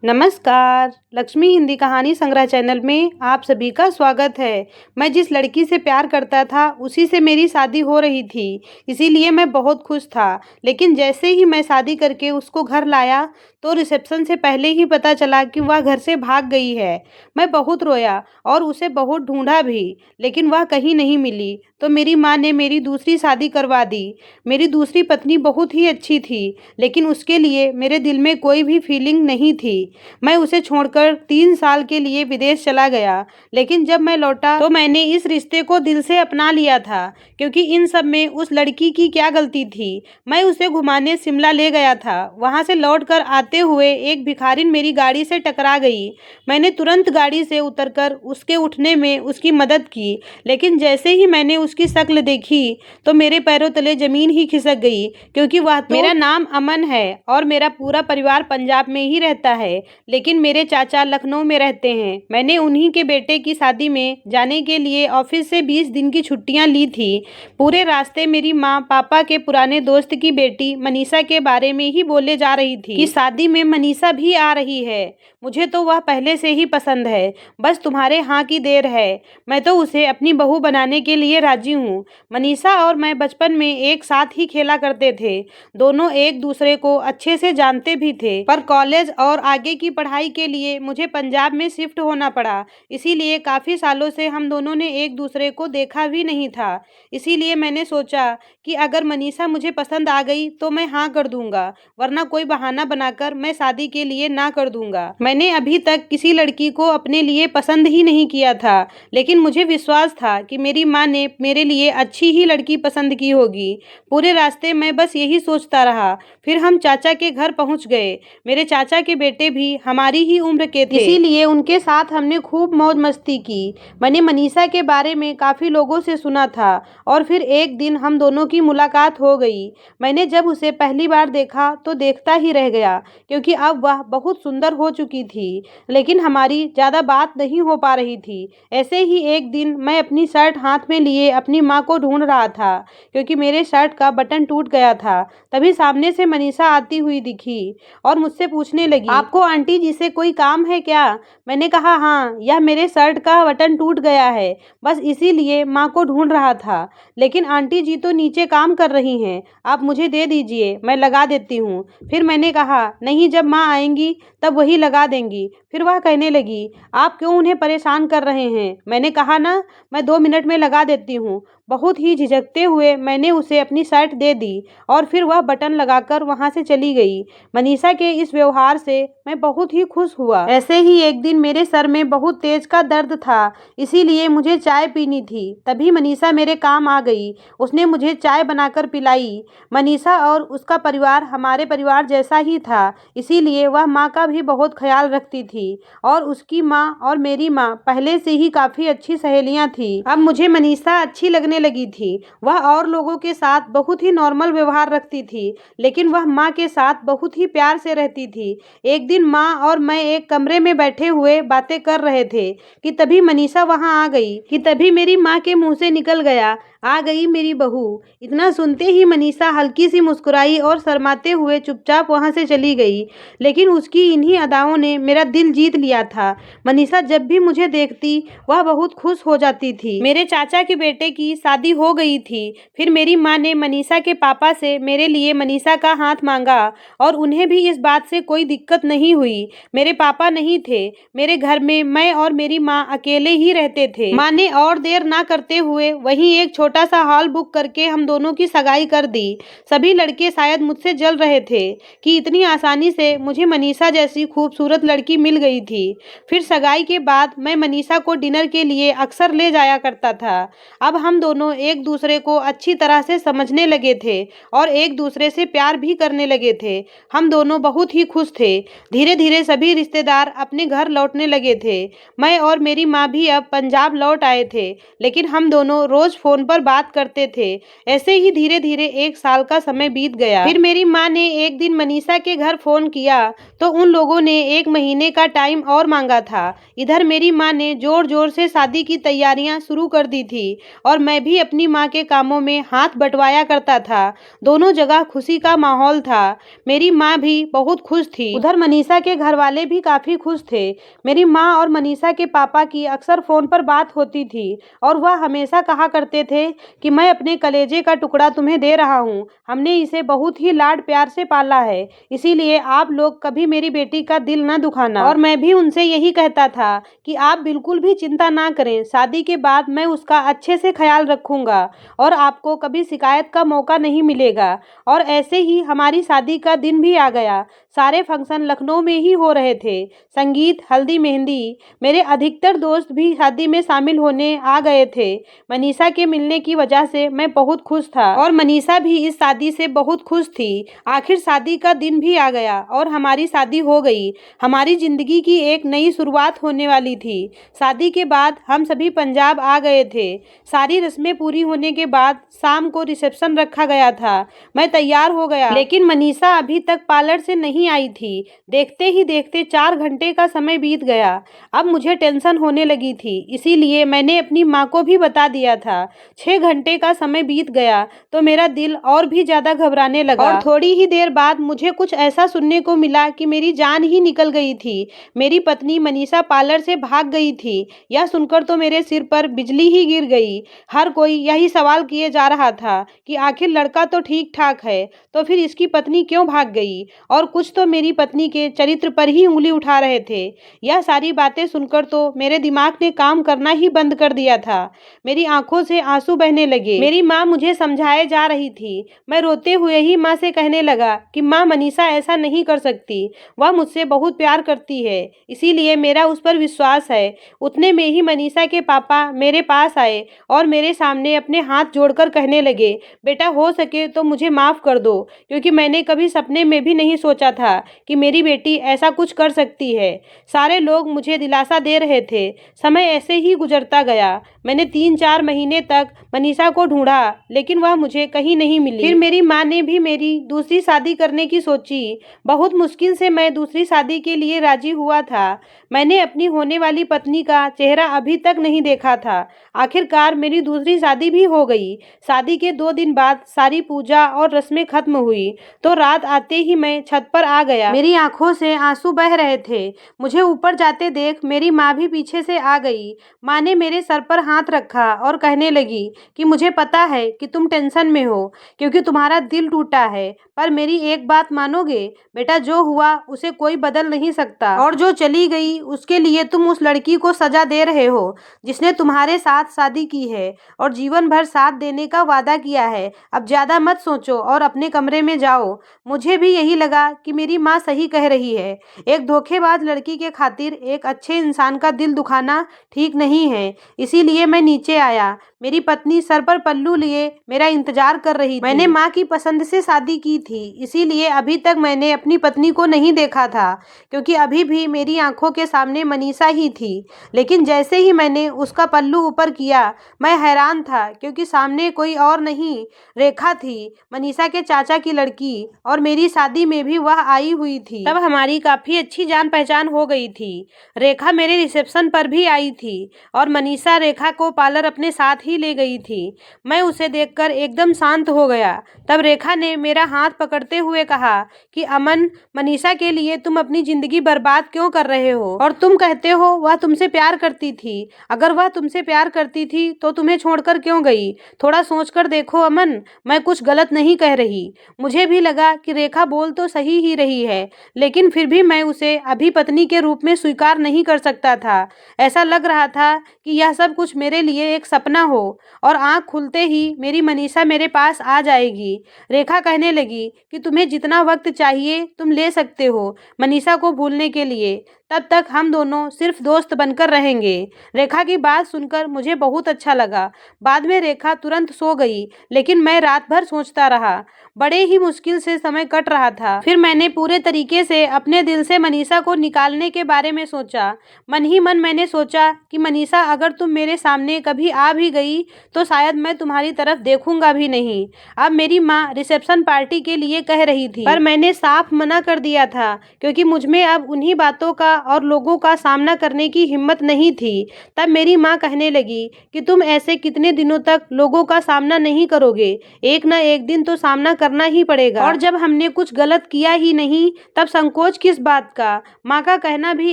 नमस्कार, लक्ष्मी हिंदी कहानी संग्रह चैनल में आप सभी का स्वागत है। मैं जिस लड़की से प्यार करता था उसी से मेरी शादी हो रही थी, इसीलिए मैं बहुत खुश था। लेकिन जैसे ही मैं शादी करके उसको घर लाया तो रिसेप्शन से पहले ही पता चला कि वह घर से भाग गई है। मैं बहुत रोया और उसे बहुत ढूंढा भी, लेकिन वह कहीं नहीं मिली। तो मेरी माँ ने मेरी दूसरी शादी करवा दी। मेरी दूसरी पत्नी बहुत ही अच्छी थी, लेकिन उसके लिए मेरे दिल में कोई भी फीलिंग नहीं थी। मैं उसे छोड़कर 3 साल के लिए विदेश चला गया, लेकिन जब मैं लौटा तो मैंने इस रिश्ते को दिल से अपना लिया था, क्योंकि इन सब में उस लड़की की क्या गलती थी। मैं उसे घुमाने शिमला ले गया था। वहां से लौटकर आते हुए एक भिखारिन मेरी गाड़ी से टकरा गई। मैंने तुरंत गाड़ी से उतरकर उसके उठने में उसकी मदद की, लेकिन जैसे ही मैंने उसकी शक्ल देखी तो मेरे पैरों तले जमीन ही खिसक गई, क्योंकि वह तो मेरा नाम अमन है और मेरा पूरा परिवार पंजाब में ही रहता है, लेकिन मेरे चाचा लखनऊ में रहते हैं। मैंने उन्हीं के बेटे की शादी में जाने के लिए ऑफिस से 20 दिन की छुट्टियां ली थी। पूरे रास्ते मेरी माँ पापा के पुराने दोस्त की बेटी मनीषा के बारे में ही बोले जा रही थी कि शादी में मनीषा भी आ रही है। मुझे तो वह पहले से ही पसंद है, बस तुम्हारे हाँ की देर है। मैं तो उसे अपनी बहू बनाने के लिए राजी हूँ। मनीषा और मैं बचपन में एक साथ ही खेला करते थे। दोनों एक दूसरे को अच्छे से जानते भी थे, पर कॉलेज और आगे की पढ़ाई के लिए मुझे पंजाब में शिफ्ट होना पड़ा। इसीलिए काफ़ी सालों से हम दोनों ने एक दूसरे को देखा भी नहीं था। इसीलिए मैंने सोचा कि अगर मनीषा मुझे पसंद आ गई तो मैं हाँ कर दूंगा, वरना कोई बहाना बनाकर मैं शादी के लिए ना कर दूंगा। मैंने अभी तक किसी लड़की को अपने लिए पसंद ही नहीं किया था, लेकिन मुझे विश्वास था कि मेरी माँ ने मेरे लिए अच्छी ही लड़की पसंद की होगी। पूरे रास्ते मैं बस यही सोचता रहा। फिर हम चाचा के घर पहुंच गए। मेरे चाचा के बेटे भी हमारी ही उम्र के थे, इसीलिए उनके साथ हमने खूब मौज मस्ती की। मैंने मनीषा के बारे में काफ़ी लोगों से सुना था और फिर एक दिन हम दोनों की मुलाकात हो गई। मैंने जब उसे पहली बार देखा तो देखता ही रह गया, क्योंकि अब वह बहुत सुंदर हो चुकी थी, लेकिन हमारी ज़्यादा बात नहीं हो पा रही थी। ऐसे ही एक दिन मैं अपनी शर्ट हाथ में लिए अपनी माँ को ढूंढ रहा था, क्योंकि मेरे शर्ट का बटन टूट गया था। तभी सामने से मनीषा आती हुई दिखी और मुझसे पूछने लगी, आपको आंटी जी से कोई काम है क्या? मैंने कहा हाँ, यह मेरे शर्ट का बटन टूट गया है, बस इसीलिए माँ को ढूंढ रहा था। लेकिन आंटी जी तो नीचे काम कर रही हैं, आप मुझे दे दीजिए, मैं लगा देती हूँ। फिर मैंने कहा नहीं, जब माँ आएंगी तब वही लगा देंगी। फिर वह कहने लगी, आप क्यों उन्हें परेशान कर रहे हैं? मैंने कहा ना, मैं 2 मिनट में लगा देती हूँ। बहुत ही झिझकते हुए मैंने उसे अपनी शर्ट दे दी और फिर वह बटन लगाकर वहाँ से चली गई। मनीषा के इस व्यवहार से मैं बहुत ही खुश हुआ। ऐसे ही एक दिन मेरे सर में बहुत तेज का दर्द था, इसीलिए मुझे चाय पीनी थी। तभी मनीषा मेरे काम आ गई। उसने मुझे चाय बनाकर पिलाई। मनीषा और उसका परिवार हमारे परिवार जैसा ही था, इसीलिए वह माँ का भी बहुत ख्याल रखती थी और उसकी माँ और मेरी माँ पहले से ही काफ़ी अच्छी सहेलियाँ थी। अब मुझे मनीषा अच्छी लगने लगी थी। वह और लोगों के साथ बहुत ही नॉर्मल व्यवहार रखती थी, लेकिन वह माँ के साथ बहुत ही प्यार से रहती थी। एक दिन माँ और मैं एक कमरे में बैठे हुए बातें कर रहे थे कि तभी मनीषा वहाँ आ गई। कि तभी मेरी माँ के मुंह से निकल गया, आ गई मेरी बहू। इतना सुनते ही मनीषा हल्की सी मुस्कुराई और शर्माते हुए चुपचाप वहाँ से चली गई। लेकिन उसकी इन्हीं अदाओं ने मेरा दिल जीत लिया था। मनीषा जब भी मुझे देखती वह बहुत खुश हो जाती थी। मेरे चाचा के बेटे की शादी हो गई थी। फिर मेरी माँ ने मनीषा के पापा से मेरे लिए मनीषा का हाथ मांगा और उन्हें भी इस बात से कोई दिक्कत नहीं हुई। मेरे पापा नहीं थे। मेरे घर में मैं और मेरी माँ अकेले ही रहते थे। माँ ने और देर ना करते हुए वहीं एक छोटा सा हॉल बुक करके हम दोनों की सगाई कर दी। सभी लड़के शायद मुझसे जल रहे थे कि इतनी आसानी से मुझे मनीषा जैसी खूबसूरत लड़की मिल गई थी। फिर सगाई के बाद मैं मनीषा को डिनर के लिए अक्सर ले जाया करता था। अब हम दोनों एक दूसरे को अच्छी तरह से समझने लगे थे और एक दूसरे से प्यार भी करने लगे थे। हम दोनों बहुत ही खुश थे। धीरे धीरे सभी रिश्तेदार अपने घर लौटने लगे थे। मैं और मेरी माँ भी अब पंजाब लौट आए थे, लेकिन हम दोनों रोज फोन पर बात करते थे। ऐसे ही धीरे धीरे 1 साल का समय बीत गया। फिर मेरी माँ ने एक दिन मनीषा के घर फोन किया तो उन लोगों ने 1 महीने का टाइम और मांगा था। इधर मेरी माँ ने जोर जोर से शादी की तैयारियां शुरू कर दी थी और मैं भी अपनी माँ के कामों में हाथ बंटवाया करता था। दोनों जगह खुशी का माहौल था। मेरी माँ भी बहुत खुश थी, उधर मनीषा के घर वाले भी काफी खुश थे। मेरी माँ और मनीषा के पापा की अक्सर फोन पर बात होती थी और वह हमेशा कहा करते थे कि मैं अपने कलेजे का टुकड़ा तुम्हें दे रहा हूँ। हमने इसे बहुत ही लाड प्यार से पाला है, इसीलिए आप लोग कभी मेरी बेटी का दिल न दुखाना। और मैं भी उनसे यही कहता था कि आप बिल्कुल भी चिंता ना करें, शादी के बाद मैं उसका अच्छे से ख्याल रखूंगा और आपको कभी शिकायत का मौका नहीं मिलेगा। और ऐसे ही हमारी शादी का दिन भी आ गया। सारे फंक्शन लखनऊ में ही हो रहे थे, संगीत, हल्दी, मेहंदी। मेरे अधिकतर दोस्त भी शादी में शामिल होने आ गए थे। मनीषा के मिलने की वजह से मैं बहुत खुश था और मनीषा भी इस शादी से बहुत खुश थी। आखिर शादी का दिन भी आ गया और हमारी शादी हो गई। हमारी जिंदगी की एक नई शुरुआत होने वाली थी। शादी के बाद हम सभी पंजाब आ गए थे। सारी रस्में पूरी होने के बाद शाम को रिसेप्शन रखा गया था। मैं तैयार हो गया, लेकिन मनीषा अभी तक पार्लर से नहीं आई थी। देखते ही देखते 4 घंटे का समय बीत गया। अब मुझे टेंशन होने लगी थी, इसीलिए मैंने अपनी माँ को भी बता दिया था। 6 घंटे का समय बीत गया तो मेरा दिल और भी ज्यादा घबराने लगा और थोड़ी ही देर बाद मुझे कुछ ऐसा सुनने को मिला कि मेरी जान ही निकल गई थी। मेरी पत्नी मनीषा पार्लर से भाग गई थी। यह सुनकर तो मेरे सिर पर बिजली ही गिर गई। हर कोई यही सवाल किए जा रहा था कि आखिर लड़का तो ठीक ठाक है, तो फिर इसकी पत्नी क्यों भाग गई। और कुछ तो मेरी पत्नी के चरित्र पर ही उंगली उठा रहे थे। यह सारी बातें सुनकर तो मेरे दिमाग ने काम करना ही बंद कर दिया था। मेरी आंखों से आंसू बहने लगे। मेरी माँ मुझे समझाए जा रही थी। मैं रोते हुए ही माँ से कहने लगा कि माँ, मनीषा ऐसा नहीं कर सकती। वह मुझसे बहुत प्यार करती है, इसीलिए मेरा उस पर विश्वास है। उतने में ही मनीषा के पापा मेरे पास आए और मेरे सामने अपने हाथ जोड़कर कहने लगे, बेटा हो सके तो मुझे माफ कर दो, क्योंकि मैंने कभी सपने में भी नहीं सोचा था कि मेरी बेटी ऐसा कुछ कर सकती है। सारे लोग मुझे दिलासा दे रहे थे। समय ऐसे ही गुजरता गया। मैंने 3-4 महीने तक मनीषा को ढूंढा, लेकिन वह मुझे कहीं नहीं मिली। फिर मेरी माँ ने भी मेरी दूसरी शादी करने की सोची। बहुत मुश्किल से मैं दूसरी शादी के लिए राजी हुआ था। मैंने अपनी होने वाली पत्नी का चेहरा अभी तक नहीं देखा था। आखिरकार मेरी दूसरी शादी भी हो गई। शादी के 2 दिन बाद सारी पूजा और रस्में खत्म हुई तो रात आते ही मैं छत पर आ गया। मेरी आंखों से आंसू बह रहे थे। मुझे ऊपर जाते देख मेरी माँ भी पीछे से आ गई। माँ ने मेरे सर पर हाथ रखा और कहने लगी कि मुझे पता है कि तुम टेंशन में हो क्योंकि तुम्हारा दिल टूटा है, पर मेरी एक बात मानोगे बेटा, जो हुआ उसे कोई बदल नहीं सकता और जो चली गई उसके लिए तुम उस लड़की को सजा दे रहे हो जिसने तुम्हारे साथ शादी की है और जीवन भर साथ देने का वादा किया है। अब ज्यादा मत सोचो और अपने कमरे में जाओ। मुझे भी यही लगा कि मेरी माँ सही कह रही है। एक धोखेबाज लड़की के खातिर एक अच्छे इंसान का दिल दुखाना ठीक नहीं है, इसीलिए मैं नीचे आया। मेरी पत्नी सर पर पल्लू लिए मेरा इंतजार कर रही थी। मैंने माँ की पसंद से शादी की थी, इसीलिए अभी तक मैंने अपनी पत्नी को नहीं देखा था, क्योंकि अभी भी मेरी आंखों के सामने मनीषा ही थी। लेकिन जैसे ही मैंने उसका पल्लू ऊपर किया, मैं हैरान था क्योंकि सामने कोई और नहीं, रेखा थी, मनीषा के चाचा की लड़की, और मेरी शादी में भी वह आई हुई थी। तब हमारी काफी अच्छी जान पहचान हो गई थी। रेखा मेरे रिसेप्शन पर भी आई थी और मनीषा रेखा को पार्लर अपने साथ ही ले गई थी। मैं उसे देखकर एकदम शांत हो गया। तब रेखा ने मेरा हाथ पकड़ते हुए कहा कि अमन, मनीषा के लिए तुम अपनी जिंदगी बर्बाद क्यों कर रहे हो? और तुम कहते हो वह तुमसे प्यार करती थी। अगर वह तुमसे प्यार करती थी तो तुम्हें छोड़कर क्यों गई? थोड़ा सोचकर देखो अमन, मैं कुछ गलत नहीं कह रही। मुझे भी लगा कि रेखा बोल तो सही ही रही है, लेकिन फिर भी मैं उसे अभी पत्नी के रूप में स्वीकार नहीं कर सकता था। ऐसा लग रहा था कि यह सब कुछ मेरे लिए एक सपना हो और आंख खुलते ही मेरी मनीषा मेरे पास आ जाएगी। रेखा कहने लगी कि तुम्हें जितना वक्त चाहिए तुम ले सकते हो मनीषा को भूलने के लिए। तब तक हम दोनों सिर्फ दोस्त बनकर रहेंगे। रेखा की बात सुनकर मुझे बहुत अच्छा लगा। बाद में रेखा तुरंत सो गई, लेकिन मैं रात भर सोचता रहा। बड़े ही मुश्किल से समय कट रहा था। फिर मैंने पूरे तरीके से अपने दिल से मनीषा को निकालने के बारे में सोचा। मन ही मन मैंने सोचा कि मनीषा, अगर तुम मेरे सामने कभी आ भी गई तो शायद मैं तुम्हारी तरफ देखूंगा भी नहीं। अब मेरी माँ रिसेप्शन पार्टी के लिए कह रही थी, पर मैंने साफ मना कर दिया था, क्योंकि मुझमें अब उन्हीं बातों का और लोगों का सामना करने की हिम्मत नहीं थी। तब मेरी माँ कहने लगी कि तुम ऐसे कितने दिनों तक लोगों का सामना नहीं करोगे, एक न एक दिन तो सामना करना ही पड़ेगा। और जब हमने कुछ गलत किया ही नहीं, तब संकोच किस बात का। माँ का कहना भी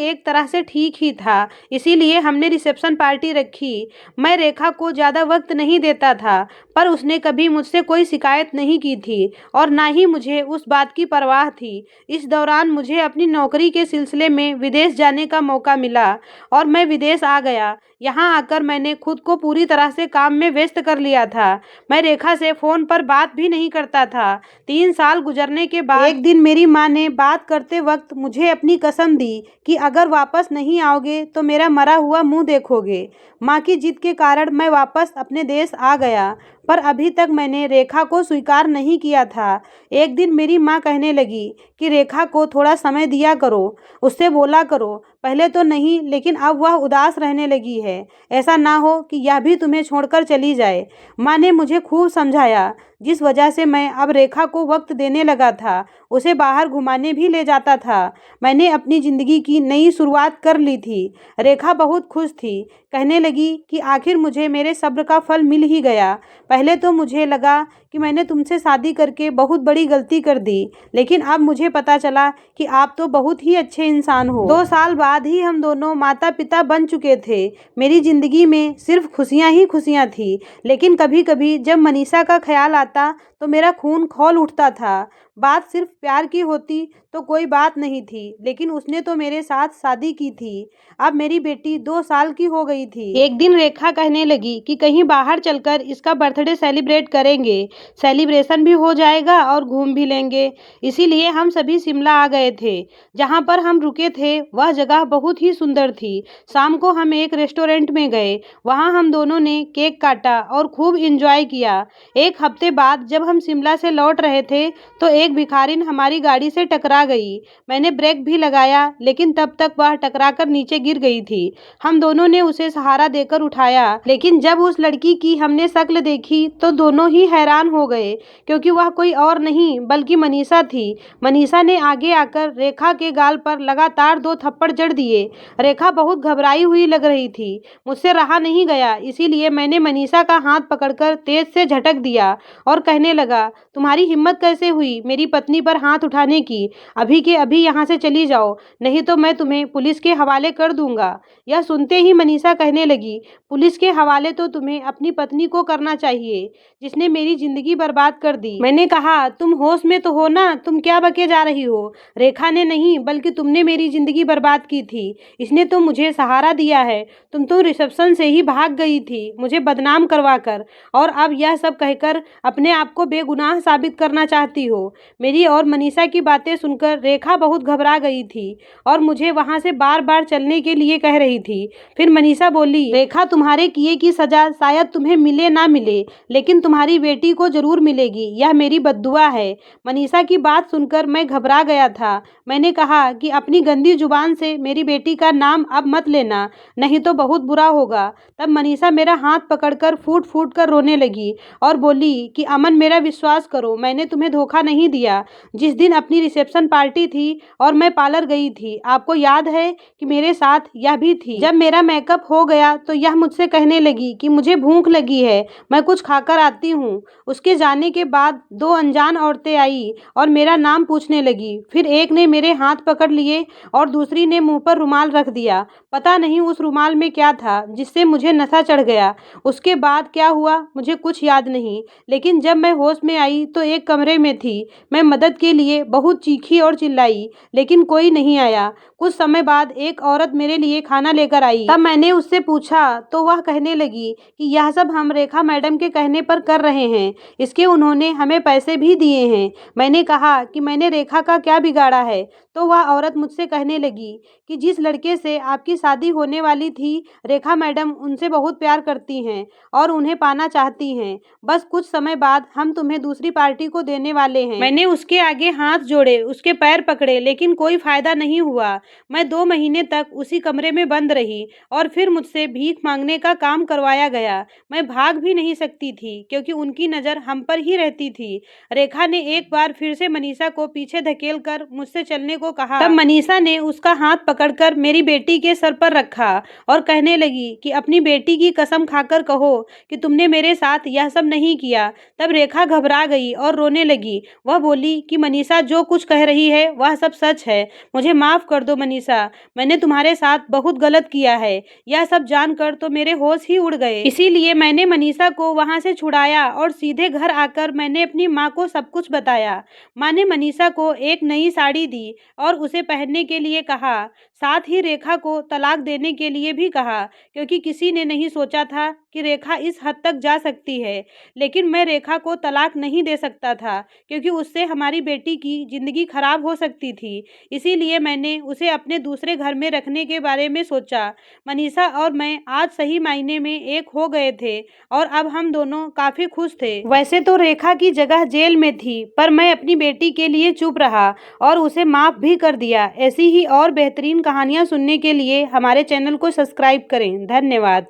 एक तरह से ठीक ही था, इसीलिए हमने रिसेप्शन पार्टी रखी। मैं रेखा को ज़्यादा वक्त नहीं देता था, पर उसने कभी मुझसे कोई शिकायत नहीं की थी और ना ही मुझे उस बात की परवाह थी। इस दौरान मुझे अपनी नौकरी के सिलसिले में विदेश जाने का मौका मिला और मैं विदेश आ गया। यहाँ आकर मैंने खुद को पूरी तरह से काम में व्यस्त कर लिया था। मैं रेखा से फ़ोन पर बात भी नहीं करता था। 3 साल गुजरने के बाद एक दिन मेरी माँ ने बात करते वक्त मुझे अपनी कसम दी कि अगर वापस नहीं आओगे तो मेरा मरा हुआ मुंह देखोगे। माँ की जिद के कारण मैं वापस अपने देश आ गया, पर अभी तक मैंने रेखा को स्वीकार नहीं किया था। एक दिन मेरी माँ कहने लगी कि रेखा को थोड़ा समय दिया करो, उससे बोला करो। पहले तो नहीं, लेकिन अब वह उदास रहने लगी है। ऐसा ना हो कि यह भी तुम्हें छोड़कर चली जाए। माँ ने मुझे खूब समझाया, जिस वजह से मैं अब रेखा को वक्त देने लगा था। उसे बाहर घुमाने भी ले जाता था। मैंने अपनी ज़िंदगी की नई शुरुआत कर ली थी। रेखा बहुत खुश थी, कहने लगी कि आखिर मुझे मेरे सब्र का फल मिल ही गया। पहले तो मुझे लगा कि मैंने तुमसे शादी करके बहुत बड़ी गलती कर दी, लेकिन अब मुझे पता चला कि आप तो बहुत ही अच्छे इंसान हो। 2 साल बाद ही हम दोनों माता पिता बन चुके थे। मेरी ज़िंदगी में सिर्फ खुशियाँ ही खुशियाँ थी, लेकिन कभी कभी जब मनीषा का ख्याल आता तो मेरा खून खौल उठता था। बात सिर्फ प्यार की होती तो कोई बात नहीं थी, लेकिन उसने तो मेरे साथ शादी की थी। अब मेरी बेटी 2 साल की हो गई थी। एक दिन रेखा कहने लगी कि कहीं बाहर चलकर इसका बर्थडे सेलिब्रेट करेंगे। सेलिब्रेशन भी हो जाएगा और घूम भी लेंगे। इसीलिए हम सभी शिमला आ गए थे। जहाँ पर हम रुके थे वह जगह बहुत ही सुंदर थी। शाम को हम एक रेस्टोरेंट में गए। वहाँ हम दोनों ने केक काटा और खूब इंजॉय किया। एक हफ्ते बाद जब हम शिमला से लौट रहे थे तो एक भिखारिन हमारी गाड़ी से टकरा गई। मैंने ब्रेक भी लगाया, लेकिन तब तक वह टकरा कर नीचे गिर गई थी। हम दोनों ने उसे सहारा देकर उठाया, लेकिन जब उस लड़की की हमने शक्ल देखी तो दोनों ही हैरान हो गए, क्योंकि वह कोई और नहीं बल्कि मनीषा थी। मनीषा ने आगे आकर रेखा के गाल पर लगातार 2 थप्पड़ जड़ दिए। रेखा बहुत घबराई हुई लग रही थी। मुझसे रहा नहीं गया, इसीलिए मैंने मनीषा का हाथ पकड़कर तेज से झटक दिया और कहने लगा, तुम्हारी हिम्मत कैसे हुई मेरी पत्नी पर हाथ उठाने की? अभी के अभी यहाँ से चली जाओ, नहीं तो मैं तुम्हें पुलिस के हवाले कर दूंगा। यह सुनते ही मनीषा कहने लगी, पुलिस के हवाले तो तुम्हें अपनी पत्नी को करना चाहिए, जिसने मेरी जिंदगी बर्बाद कर दी। मैंने कहा, तुम होश में तो हो ना, तुम क्या बके जा रही हो? रेखा ने नहीं, बल्कि तुमने मेरी जिंदगी बर्बाद की थी। इसने तो मुझे सहारा दिया है। तुम तो रिसेप्शन से ही भाग गई थी मुझे बदनाम करवा कर, और अब यह सब कहकर अपने आप को बेगुनाह साबित करना चाहती हो। मेरी और मनीषा की बातें सुनकर रेखा बहुत घबरा गई थी और मुझे वहां से बार बार चलने के लिए कह रही थी। फिर मनीषा बोली, रेखा, तुम्हारे किए की सजा शायद तुम्हें मिले ना मिले, लेकिन तुम्हारी बेटी को जरूर मिलेगी। यह मेरी बद्दुआ है। मनीषा की बात सुनकर मैं घबरा गया था। मैंने कहा कि अपनी गंदी जुबान से मेरी बेटी का नाम अब मत लेना, नहीं तो बहुत बुरा होगा। तब मनीषा मेरा हाथ पकड़कर फूट फूट कर रोने लगी और बोली कि अमन, मेरा विश्वास करो, मैंने तुम्हें धोखा नहीं दिया। जिस दिन अपनी रिसेप्शन पार्टी थी और मैं पार्लर गई थी, आपको याद है कि मेरे साथ यह भी थी। जब मेरा मेकअप हो गया तो यह मुझसे कहने लगी कि मुझे भूख लगी है, मैं कुछ खाकर आती हूँ। उसके जाने के बाद 2 अनजान औरतें आई और मेरा नाम पूछने लगी। फिर एक ने मेरे हाथ पकड़ लिए और दूसरी ने मुंह पर रुमाल रख दिया। पता नहीं उस रुमाल में क्या था जिससे मुझे नशा चढ़ गया। उसके बाद क्या हुआ मुझे कुछ याद नहीं, लेकिन जब मैं होश में आई तो एक कमरे में थी। मैं मदद के लिए बहुत चीखी और चिल्लाई, लेकिन कोई नहीं आया। कुछ समय बाद एक औरत मेरे लिए खाना लेकर आई। तब मैंने उससे पूछा तो वह कहने लगी कि यह सब हम रेखा मैडम के कहने पर कर रहे हैं, इसके उन्होंने हमें पैसे भी दिए हैं। मैंने कहा कि मैंने रेखा का क्या बिगाड़ा है, तो वह औरत मुझसे कहने लगी कि जिस लड़के से आपकी शादी होने वाली थी, रेखा मैडम उनसे बहुत प्यार करती हैं और उन्हें पाना चाहती हैं। बस कुछ समय बाद हम तुम्हें दूसरी पार्टी को देने वाले हैं। मैंने उसके आगे हाथ जोड़े, उसके पैर पकड़े, लेकिन कोई फायदा नहीं हुआ। मैं 2 महीने तक उसी कमरे में बंद रही और फिर मुझसे भीख मांगने का काम करवाया गया। मैं भाग भी नहीं सकती थी क्योंकि उनकी नज़र हम पर ही रहती थी। रेखा ने एक बार फिर से मनीषा को पीछे धकेल कर मुझसे चलने को कहा। तब मनीषा ने उसका हाथ पकड़कर मेरी बेटी के सर पर रखा और कहने लगी कि अपनी बेटी की कसम खाकर कहो कि तुमने मेरे साथ यह सब नहीं किया। तब रेखा घबरा गई और रोने लगी। वह बोली कि मनीषा जो कुछ कह रही है वह सब सच है। मुझे माफ कर दो मनीषा, मैंने तुम्हारे साथ बहुत गलत किया है। यह सब जानकर तो मेरे होश ही उड़ गए। इसीलिए मैंने मनीषा को वहां से छुड़ाया और सीधे घर आकर मैंने अपनी माँ को सब कुछ बताया। माँ ने मनीषा को एक नई साड़ी दी और उसे पहनने के लिए कहा। साथ ही रेखा को तलाक देने के लिए भी कहा, क्योंकि किसी ने नहीं सोचा था कि रेखा इस हद तक जा सकती है। लेकिन मैं रेखा को तलाक नहीं दे सकता था, क्योंकि उससे हमारी बेटी की ज़िंदगी खराब हो सकती थी। इसीलिए मैंने उसे अपने दूसरे घर में रखने के बारे में सोचा। मनीषा और मैं आज सही मायने में एक हो गए थे और अब हम दोनों काफ़ी खुश थे। वैसे तो रेखा की जगह जेल में थी, पर मैं अपनी बेटी के लिए चुप रहा और उसे माफ़ भी कर दिया। ऐसी ही और बेहतरीन कहानियाँ सुनने के लिए हमारे चैनल को सब्सक्राइब करें। धन्यवाद।